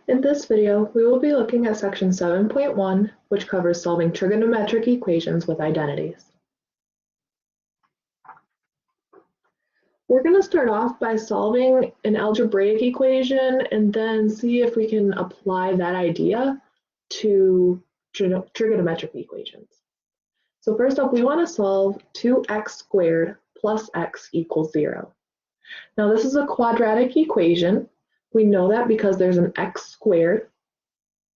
In this video, we will be looking at section 7.1, which covers solving trigonometric equations with identities. We're going to start off by solving an algebraic equation and then see if we can apply that idea to trigonometric equations. So first up, we want to solve 2x squared plus x equals 0. Now this is a quadratic equation. We know that because there's an x squared.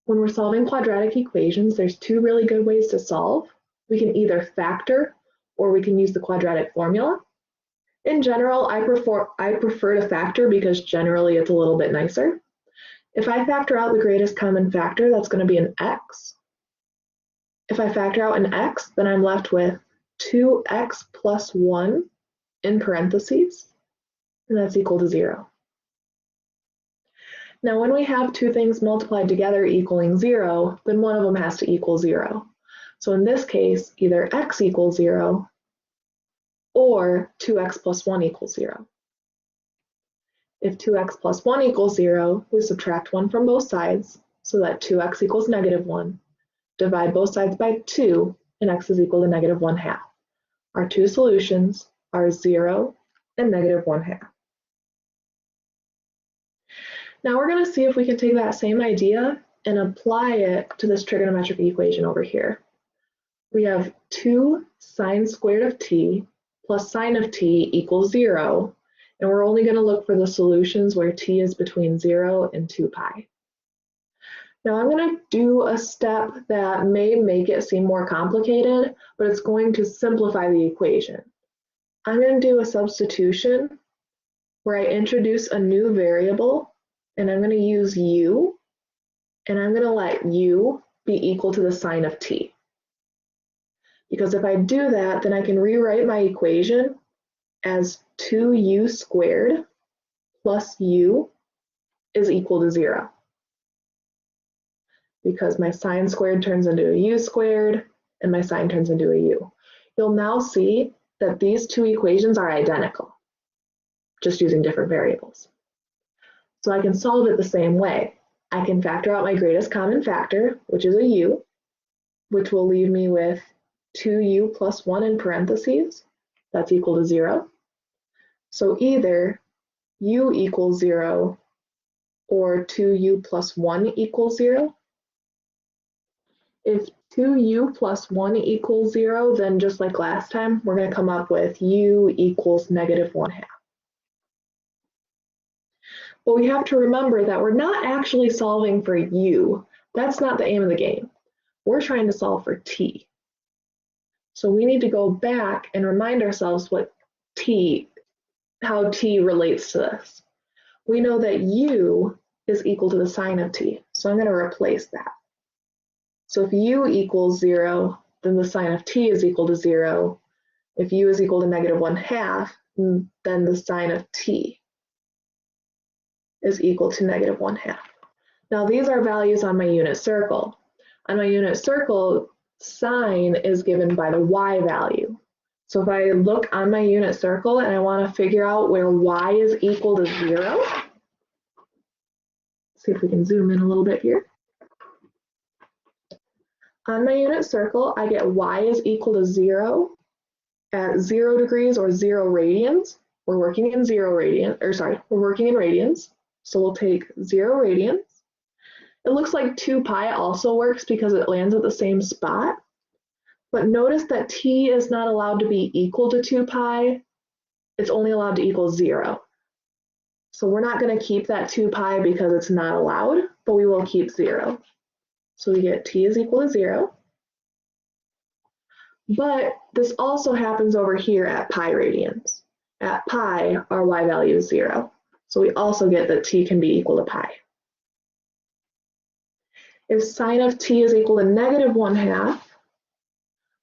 When we're solving quadratic equations, there's two really good ways to solve. We can either factor or we can use the quadratic formula. In general, I prefer to factor because generally it's a little bit nicer. If I factor out the greatest common factor, that's going to be an x. If I factor out an x, then I'm left with 2x plus 1 in parentheses, and that's equal to 0. Now, when we have two things multiplied together equaling 0, then one of them has to equal 0. So in this case, either x equals 0 or 2x plus 1 equals 0. If 2x plus 1 equals 0, we subtract 1 from both sides so that 2x equals negative 1. Divide both sides by 2, and x is equal to negative 1/2. Our two solutions are 0 and negative 1/2. Now we're going to see if we can take that same idea and apply it to this trigonometric equation over here. We have 2 sine squared of t plus sine of t equals 0, and we're only going to look for the solutions where t is between 0 and 2 pi. Now I'm going to do a step that may make it seem more complicated, but it's going to simplify the equation. I'm going to do a substitution where I introduce a new variable, and I'm going to use u, and I'm going to let u be equal to the sine of t. Because if I do that, then I can rewrite my equation as 2u squared plus u is equal to 0. Because my sine squared turns into a u squared, and my sine turns into a u. You'll now see that these two equations are identical, just using different variables. So I can solve it the same way. I can factor out my greatest common factor, which is a u, which will leave me with 2u plus 1 in parentheses. That's equal to 0. So either u equals 0 or 2u plus 1 equals 0. If 2u plus 1 equals 0, then just like last time, we're going to come up with u equals negative 1/2. But we have to remember that we're not actually solving for u. That's not the aim of the game. We're trying to solve for t. So we need to go back and remind ourselves how t relates to this. We know that u is equal to the sine of t, so I'm going to replace that. So if u equals 0, then the sine of t is equal to 0. If u is equal to negative 1/2, then the sine of t is equal to negative 1/2. Now these are values on my unit circle. On my unit circle, sine is given by the y value. So if I look on my unit circle and I want to figure out where y is equal to 0, see if we can zoom in a little bit here. On my unit circle, I get y is equal to 0 at 0 degrees or 0 radians. We're working in radians. So we'll take 0 radians. It looks like 2 pi also works because it lands at the same spot. But notice that t is not allowed to be equal to 2 pi. It's only allowed to equal 0. So we're not going to keep that 2 pi because it's not allowed, but we will keep 0. So we get t is equal to 0. But this also happens over here at pi radians. At pi, our y value is 0. So we also get that t can be equal to pi. If sine of t is equal to negative 1/2,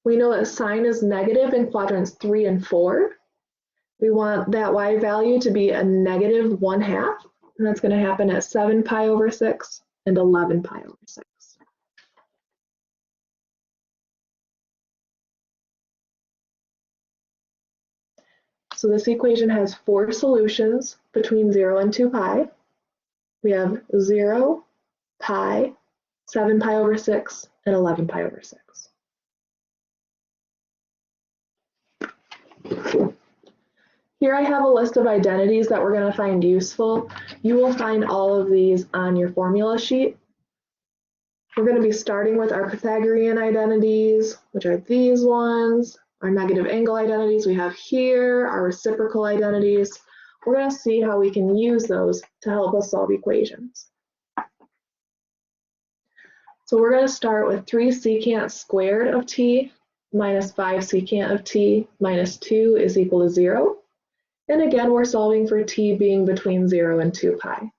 we know that sine is negative in quadrants 3 and 4. We want that y value to be a negative 1/2, and that's going to happen at 7 pi over 6 and 11 pi over 6. So this equation has 4 solutions between 0 and 2 pi. We have 0 pi, 7 pi over 6, and 11 pi over 6. Here I have a list of identities that we're going to find useful. You will find all of these on your formula sheet. We're going to be starting with our Pythagorean identities, which are these ones, our negative angle identities we have here, our reciprocal identities. We're going to see how we can use those to help us solve equations. So we're going to start with 3 secant squared of t minus 5 secant of t minus 2 is equal to 0. And again, we're solving for t being between 0 and 2 pi.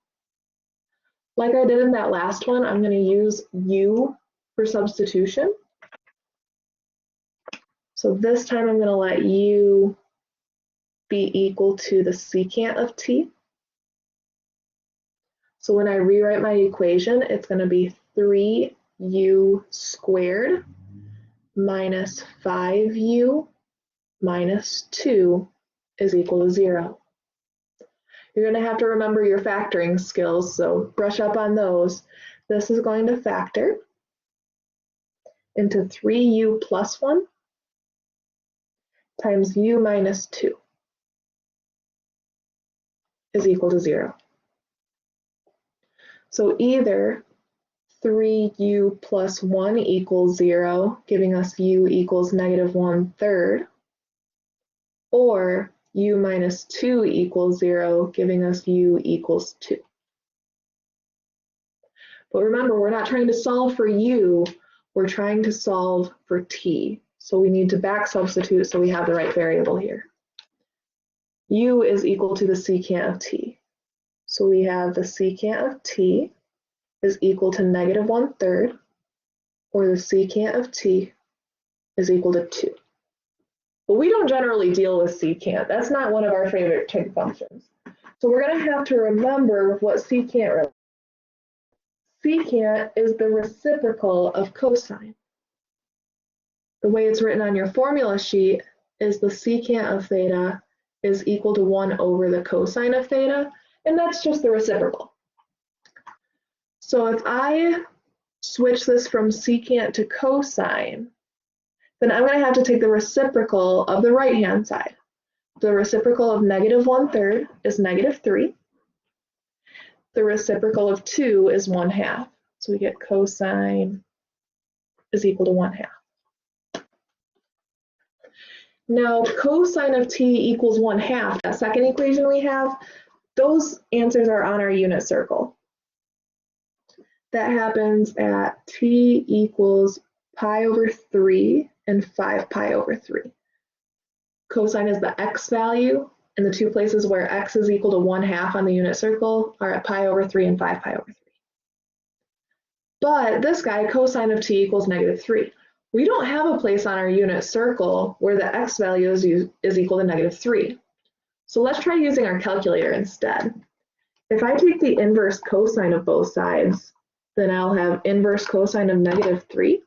Like I did in that last one, I'm going to use u for substitution. So this time I'm going to let u be equal to the secant of t. So when I rewrite my equation, it's going to be 3u squared minus 5u minus 2 is equal to 0. You're going to have to remember your factoring skills, so brush up on those. This is going to factor into 3u plus 1 times u minus 2 is equal to 0. So either 3u plus 1 equals 0, giving us u equals negative 1/3, or u minus 2 equals 0, giving us u equals 2. But remember, we're not trying to solve for u, we're trying to solve for t. So we need to back substitute so we have the right variable here. U is equal to the secant of t. So we have the secant of t is equal to negative 1/3, or the secant of t is equal to 2. But we don't generally deal with secant. That's not one of our favorite trig functions. So we're going to have to remember what secant really is. Secant is the reciprocal of cosine. The way it's written on your formula sheet is the secant of theta is equal to 1 over the cosine of theta, and that's just the reciprocal. So if I switch this from secant to cosine, then I'm going to have to take the reciprocal of the right-hand side. The reciprocal of negative 1/3 is negative 3. The reciprocal of 2 is 1/2. So we get cosine is equal to 1/2. Now, cosine of t equals 1/2, that second equation we have, those answers are on our unit circle. That happens at t equals pi over 3 and 5 pi over 3. Cosine is the x value, and the two places where x is equal to 1/2 on the unit circle are at pi over 3 and 5 pi over 3. But this guy, cosine of t equals negative 3. We don't have a place on our unit circle where the x value is equal to negative 3. So let's try using our calculator instead. If I take the inverse cosine of both sides, then I'll have inverse cosine of negative 3.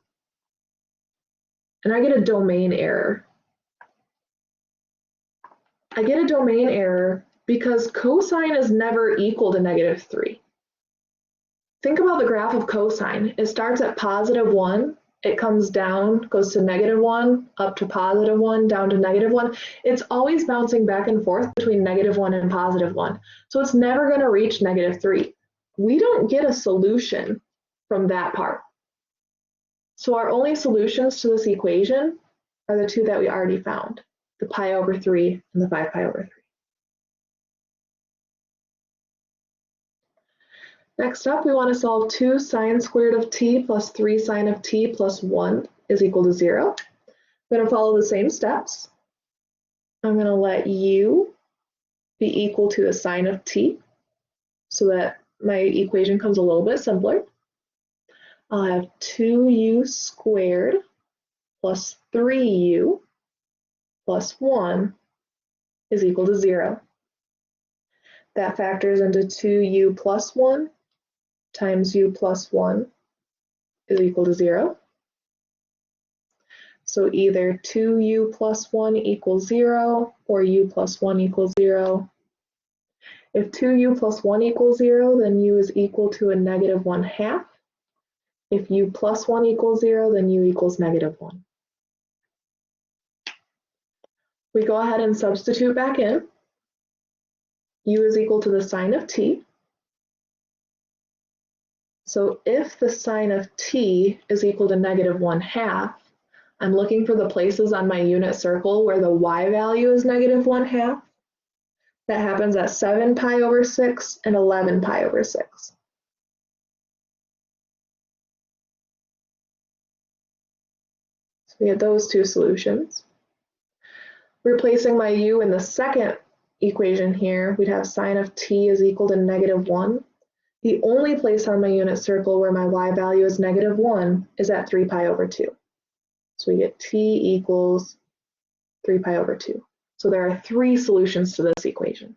And I get a domain error. I get a domain error because cosine is never equal to negative 3. Think about the graph of cosine. It starts at positive 1. It comes down, goes to negative 1, up to positive 1, down to negative 1. It's always bouncing back and forth between negative 1 and positive 1. So it's never going to reach negative 3. We don't get a solution from that part. So our only solutions to this equation are the two that we already found, the pi over 3 and the 5 pi over 3. Next up, we want to solve 2 sine squared of t plus 3 sine of t plus 1 is equal to 0. I'm going to follow the same steps. I'm going to let u be equal to the sine of t so that my equation comes a little bit simpler. I'll have 2u squared plus 3u plus 1 is equal to 0. That factors into 2u plus 1 times u plus 1 is equal to 0. So either 2u plus 1 equals 0 or u plus 1 equals 0. If 2u plus 1 equals 0, then u is equal to a negative 1/2. If u plus 1 equals 0, then u equals negative 1. We go ahead and substitute back in. U is equal to the sine of t. So if the sine of t is equal to negative 1/2, I'm looking for the places on my unit circle where the y value is negative 1/2. That happens at 7 pi over 6 and 11 pi over 6. So we get those two solutions. Replacing my u in the second equation here, we'd have sine of t is equal to negative 1. The only place on my unit circle where my y value is negative 1 is at 3 pi over 2. So we get t equals 3 pi over 2. So there are three solutions to this equation.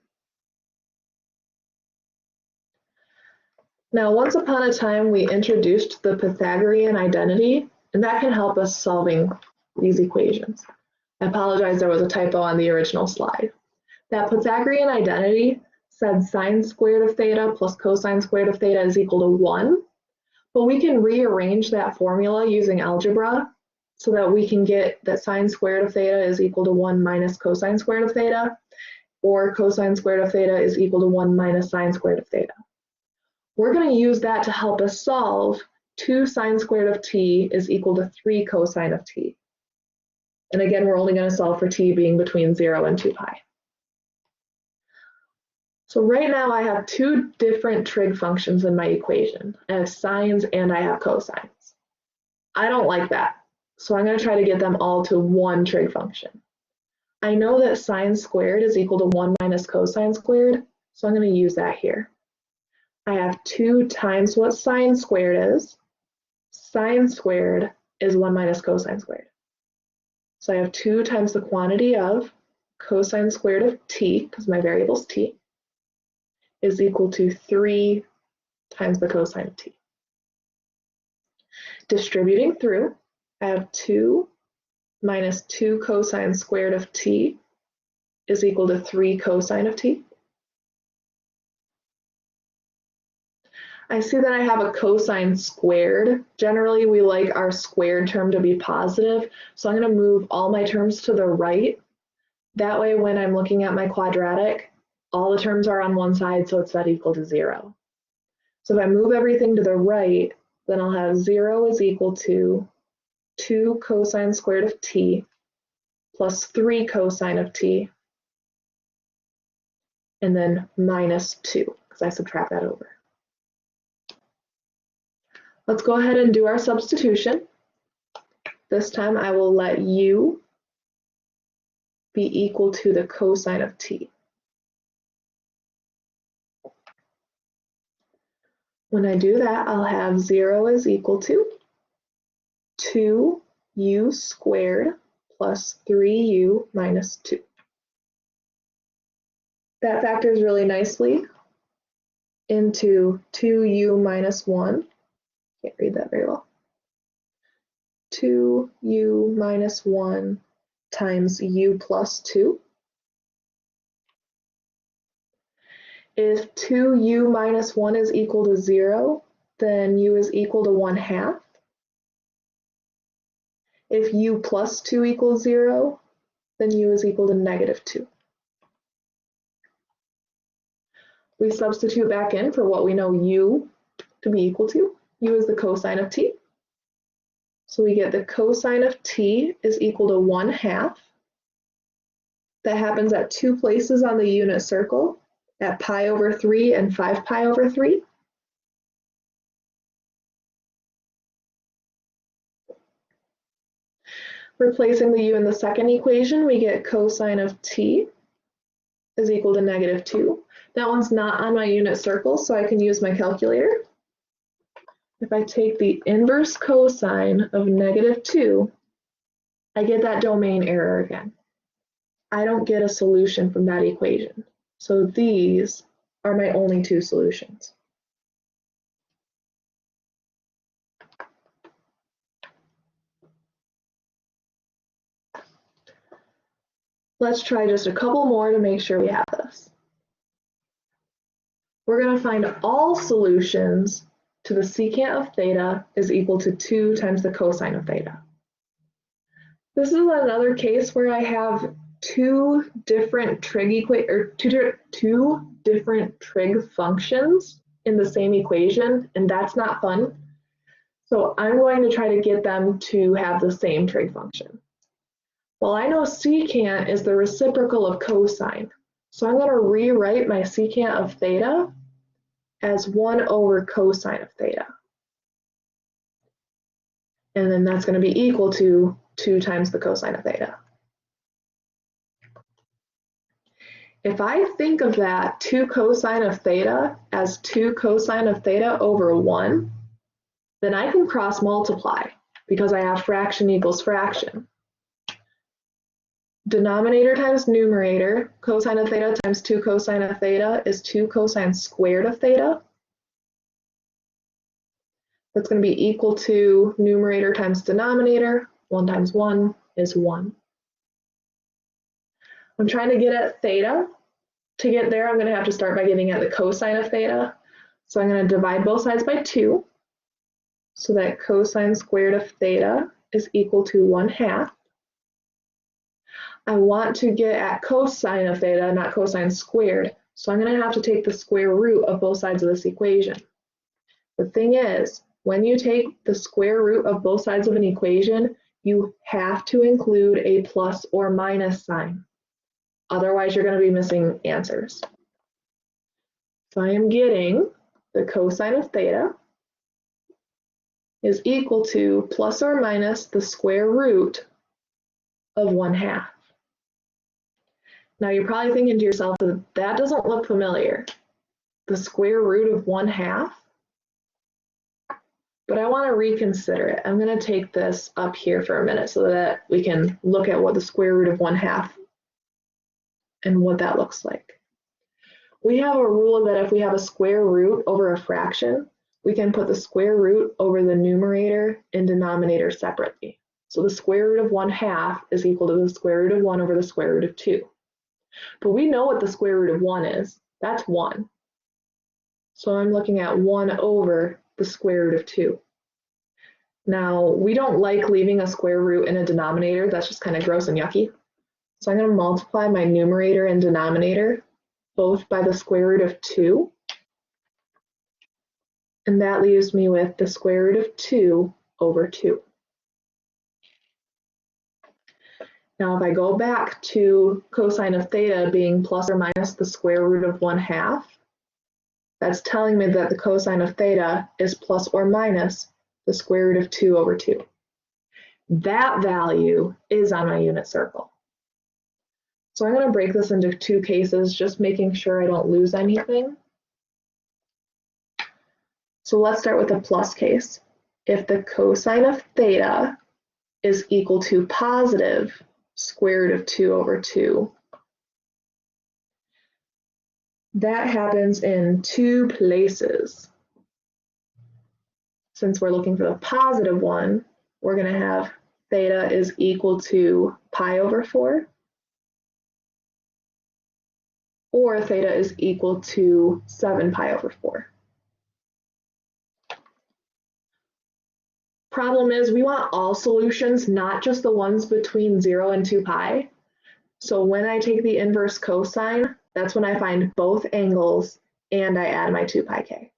Now, once upon a time, we introduced the Pythagorean identity, and that can help us solving these equations. I apologize, there was a typo on the original slide. That Pythagorean identity said sine squared of theta plus cosine squared of theta is equal to 1, but we can rearrange that formula using algebra so that we can get that sine squared of theta is equal to 1 minus cosine squared of theta, or cosine squared of theta is equal to 1 minus sine squared of theta. We're going to use that to help us solve 2 sine squared of t is equal to 3 cosine of t. And again, we're only going to solve for t being between 0 and 2 pi. So right now I have two different trig functions in my equation. I have sines and I have cosines. I don't like that, so I'm going to try to get them all to one trig function. I know that sine squared is equal to 1 minus cosine squared, so I'm going to use that here. I have 2 times what sine squared is. Sine squared is 1 minus cosine squared. So I have 2 times the quantity of cosine squared of t, because my variable is t, is equal to 3 times the cosine of t. Distributing through, I have 2 minus 2 cosine squared of t is equal to 3 cosine of t. I see that I have a cosine squared. Generally, we like our squared term to be positive, so I'm going to move all my terms to the right. That way, when I'm looking at my quadratic, all the terms are on one side, so it's set equal to 0. So if I move everything to the right, then I'll have 0 is equal to 2 cosine squared of t plus 3 cosine of t, and then minus 2, because I subtract that over. Let's go ahead and do our substitution. This time I will let u be equal to the cosine of t. When I do that, I'll have 0 is equal to 2u squared plus 3u minus 2. That factors really nicely into 2u minus 1. Can't read that very well. 2u minus 1 times u plus 2. If 2u minus 1 is equal to 0, then u is equal to 1/2. If u plus 2 equals 0, then u is equal to negative 2. We substitute back in for what we know u to be equal to. U is the cosine of t. So we get the cosine of t is equal to 1/2. That happens at two places on the unit circle, at pi over 3 and 5 pi over 3. Replacing the u in the second equation, we get cosine of t is equal to negative 2. That one's not on my unit circle, so I can use my calculator. If I take the inverse cosine of negative 2, I get that domain error again. I don't get a solution from that equation. So these are my only two solutions. Let's try just a couple more to make sure we have this. we're going to find all solutions to the secant of theta is equal to 2 times the cosine of theta. This is another case where I have two different trig functions in the same equation, and that's not fun. So I'm going to try to get them to have the same trig function. Well, I know secant is the reciprocal of cosine, so I'm going to rewrite my secant of theta as 1 over cosine of theta. And then that's going to be equal to 2 times the cosine of theta. If I think of that 2 cosine of theta as 2 cosine of theta over 1, then I can cross multiply because I have fraction equals fraction. Denominator times numerator, cosine of theta times 2 cosine of theta is 2 cosine squared of theta. That's going to be equal to numerator times denominator. 1 times 1 is 1. I'm trying to get at theta. To get there, I'm going to have to start by getting at the cosine of theta. So I'm going to divide both sides by 2. So that cosine squared of theta is equal to 1/2. I want to get at cosine of theta, not cosine squared. So I'm going to have to take the square root of both sides of this equation. The thing is, when you take the square root of both sides of an equation, you have to include a plus or minus sign. Otherwise, you're going to be missing answers. So I am getting the cosine of theta is equal to plus or minus the square root of 1/2. Now you're probably thinking to yourself, that doesn't look familiar. The square root of 1/2? But I want to reconsider it. I'm going to take this up here for a minute so that we can look at what the square root of 1/2 and what that looks like. We have a rule that if we have a square root over a fraction, we can put the square root over the numerator and denominator separately. So the square root of 1/2 is equal to the square root of 1 over the square root of 2. But we know what the square root of 1 is. That's 1. So I'm looking at 1 over the square root of 2. Now, we don't like leaving a square root in a denominator. That's just kind of gross and yucky. So I'm going to multiply my numerator and denominator both by the square root of 2. And that leaves me with the square root of 2 over 2. Now, if I go back to cosine of theta being plus or minus the square root of 1/2, that's telling me that the cosine of theta is plus or minus the square root of 2 over 2. That value is on my unit circle. So I'm going to break this into 2 cases, just making sure I don't lose anything. So let's start with the plus case. If the cosine of theta is equal to positive square root of 2 over 2, that happens in 2 places. Since we're looking for the positive one, we're going to have theta is equal to pi over 4, or theta is equal to 7 pi over 4. Problem is, we want all solutions, not just the ones between 0 and 2 pi. So when I take the inverse cosine, that's when I find both angles and I add my 2 pi k.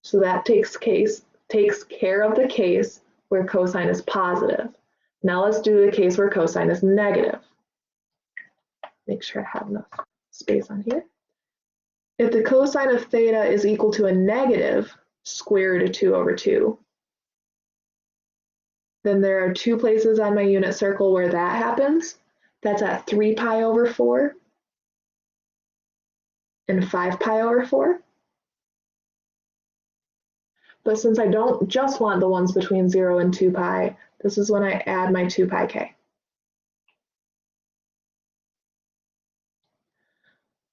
So that takes care of the case where cosine is positive. Now let's do the case where cosine is negative. Make sure I have enough space on here. If the cosine of theta is equal to a negative square root of 2 over 2, then there are 2 places on my unit circle where that happens. That's at 3 pi over 4 and 5 pi over 4. But since I don't just want the ones between 0 and 2 pi, this is when I add my 2 pi k.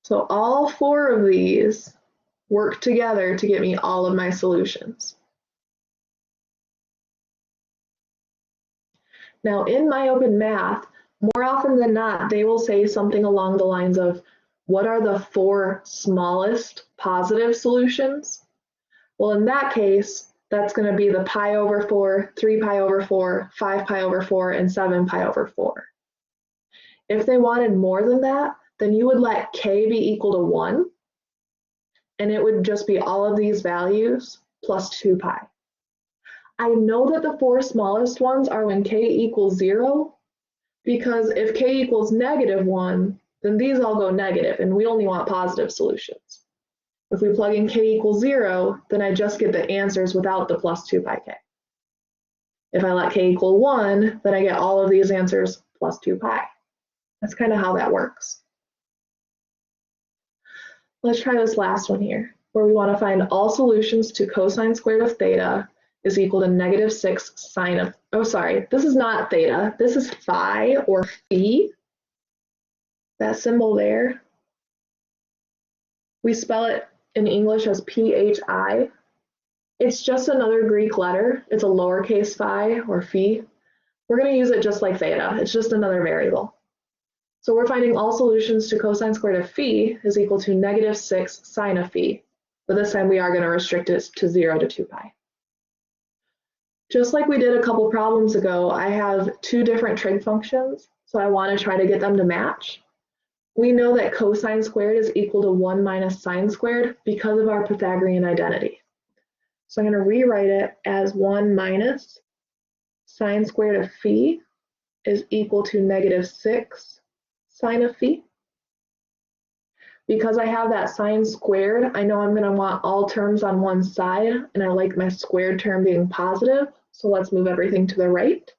So all 4 of these work together to get me all of my solutions. Now in my open math, More often than not, they will say something along the lines of, what are the 4 smallest positive solutions? Well, in that case, that's going to be the pi over 4, 3 pi over 4, 5 pi over 4, and 7 pi over 4. If they wanted more than that, then you would let k be equal to 1, and it would just be all of these values plus 2 pi. I know that the 4 smallest ones are when k equals 0, because if k equals -1, then these all go negative, and we only want positive solutions. If we plug in k equals 0, then I just get the answers without the plus 2 pi k. If I let k equal 1, then I get all of these answers plus 2 pi. That's kind of how that works. Let's try this last one here, where we want to find all solutions to cosine squared of theta is equal to -6 sine of, oh sorry, this is not theta, this is phi or phi, that symbol there. We spell it in English as phi. It's just another Greek letter. It's a lowercase phi or phi. We're going to use it just like theta. It's just another variable. So we're finding all solutions to cosine squared of phi is equal to -6 sine of phi. But this time we are going to restrict it to 0 to 2 pi. Just like we did a couple problems ago, I have 2 different trig functions, so I want to try to get them to match. We know that cosine squared is equal to 1 minus sine squared because of our Pythagorean identity. So I'm going to rewrite it as 1 minus sine squared of phi is equal to -6 sine of phi. Because I have that sine squared, I know I'm going to want all terms on one side, and I like my squared term being positive, so let's move everything to the right.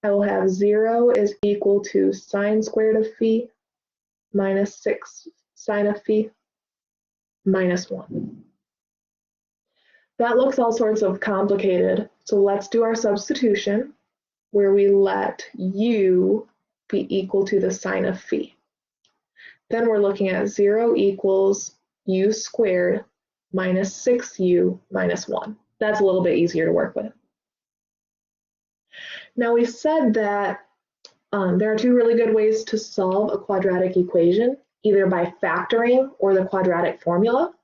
I will have 0 is equal to sine squared of phi minus 6 sine of phi minus 1. That looks all sorts of complicated, so let's do our substitution, where we let u be equal to the sine of phi. Then we're looking at 0 equals u squared minus 6u minus 1. That's a little bit easier to work with. Now we said that there are 2 really good ways to solve a quadratic equation, either by factoring or the quadratic formula.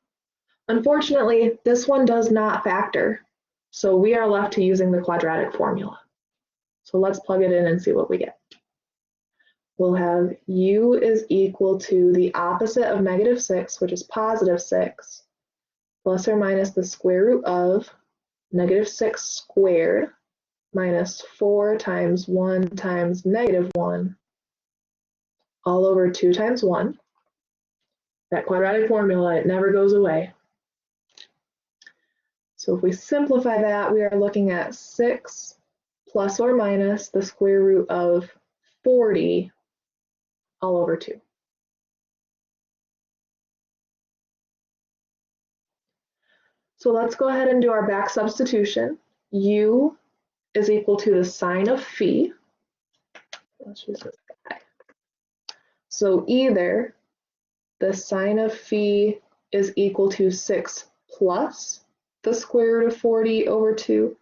Unfortunately, this one does not factor, so we are left to using the quadratic formula. So let's plug it in and see what we get. We'll have u is equal to the opposite of -6, which is +6, plus or minus the square root of -6 squared minus 4 times 1 times -1 all over 2 times 1. That quadratic formula, it never goes away. So if we simplify that, we are looking at 6 plus or minus the square root of 40 all over 2. So let's go ahead and do our back substitution. U is equal to the sine of phi. Let's use this guy. So either the sine of phi is equal to 6 plus the square root of 40 over 2,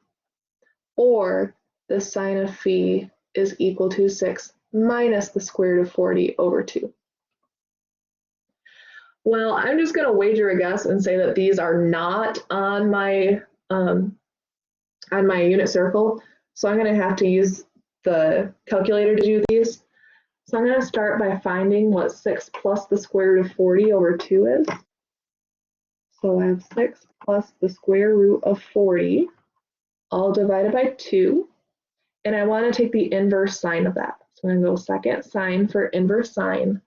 or the sine of phi is equal to 6 minus the square root of 40 over 2. Well, I'm just going to wager a guess and say that these are not on my unit circle, so I'm going to have to use the calculator to do these. So I'm going to start by finding what 6 plus the square root of 40 over 2 is. So I have 6 plus the square root of 40, all divided by 2, and I want to take the inverse sine of that. So I'm going to go second sine for inverse sine,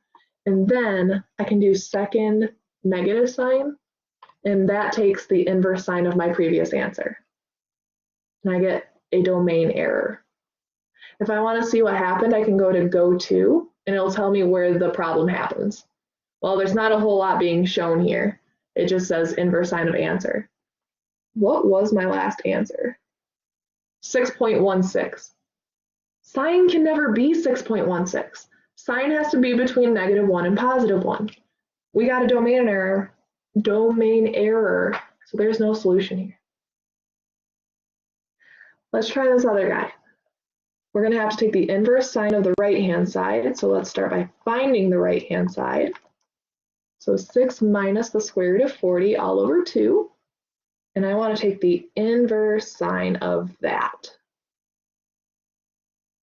and then I can do second negative sine, and that takes the inverse sine of my previous answer. And I get a domain error. If I want to see what happened, I can go to go to, and it'll tell me where the problem happens. Well, there's not a whole lot being shown here. It just says inverse sine of answer. What was my last answer? 6.16. Sine can never be 6.16. Sine has to be between -1 and +1. We got a domain error, so there's no solution here. Let's try this other guy. we're going to have to take the inverse sine of the right-hand side. So let's start by finding the right-hand side. So 6 minus the square root of 40 all over 2. And I want to take the inverse sine of that.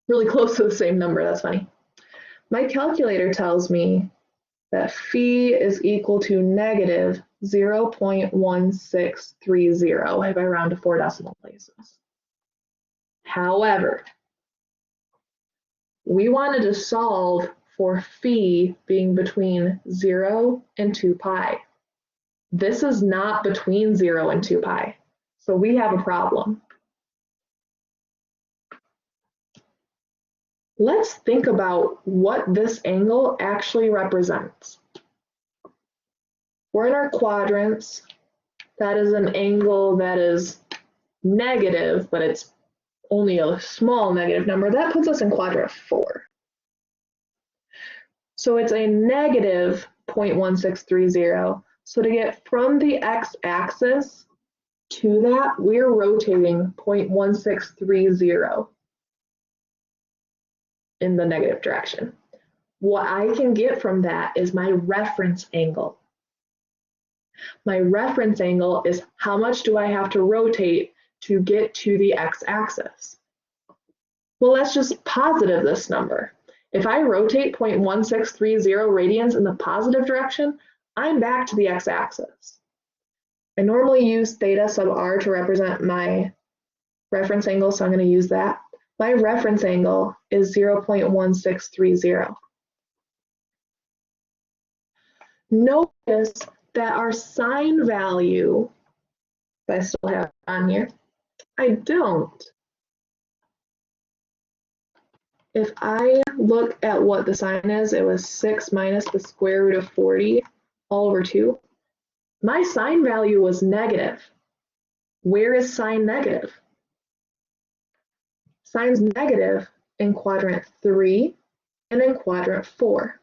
Really close to the same number, that's funny. My calculator tells me that phi is equal to negative 0.1630 if I round to 4 decimal places. However, we wanted to solve for phi being between 0 and 2 pi. This is not between 0 and 2 pi, so we have a problem. Let's think about what this angle actually represents. We're in our quadrants. That is an angle that is negative, but it's only a small negative number. That puts us in quadrant 4. So it's a negative 0.1630. So to get from the x-axis to that, we're rotating 0.1630 in the negative direction. What I can get from that is my reference angle. My reference angle is how much do I have to rotate to get to the x-axis. Well, let's just positive this number. If I rotate 0.1630 radians in the positive direction, I'm back to the x-axis. I normally use theta sub r to represent my reference angle, so I'm going to use that. My reference angle is 0.1630. Notice that our sine value, if I still have it on here, I don't. If I look at what the sine is, it was 6 minus the square root of 40 all over 2. My sine value was negative. Where is sine negative? Sine's negative in quadrant 3 and in quadrant 4.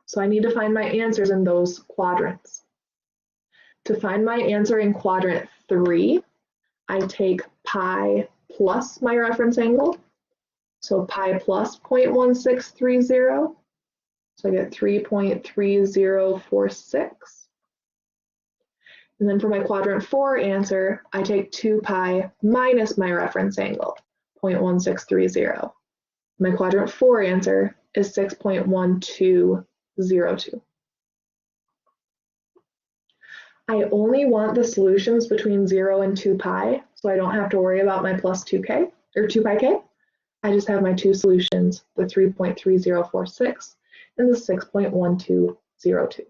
So I need to find my answers in those quadrants. To find my answer in quadrant 3, I take pi plus my reference angle. So pi plus 0.1630. So I get 3.3046. And then for my quadrant 4 answer, I take 2 pi minus my reference angle, 0.1630. My quadrant 4 answer is 6.1202. I only want the solutions between 0 and 2 pi, so I don't have to worry about my plus 2k or 2 pi k. I just have my two solutions, the 3.3046 and the 6.1202.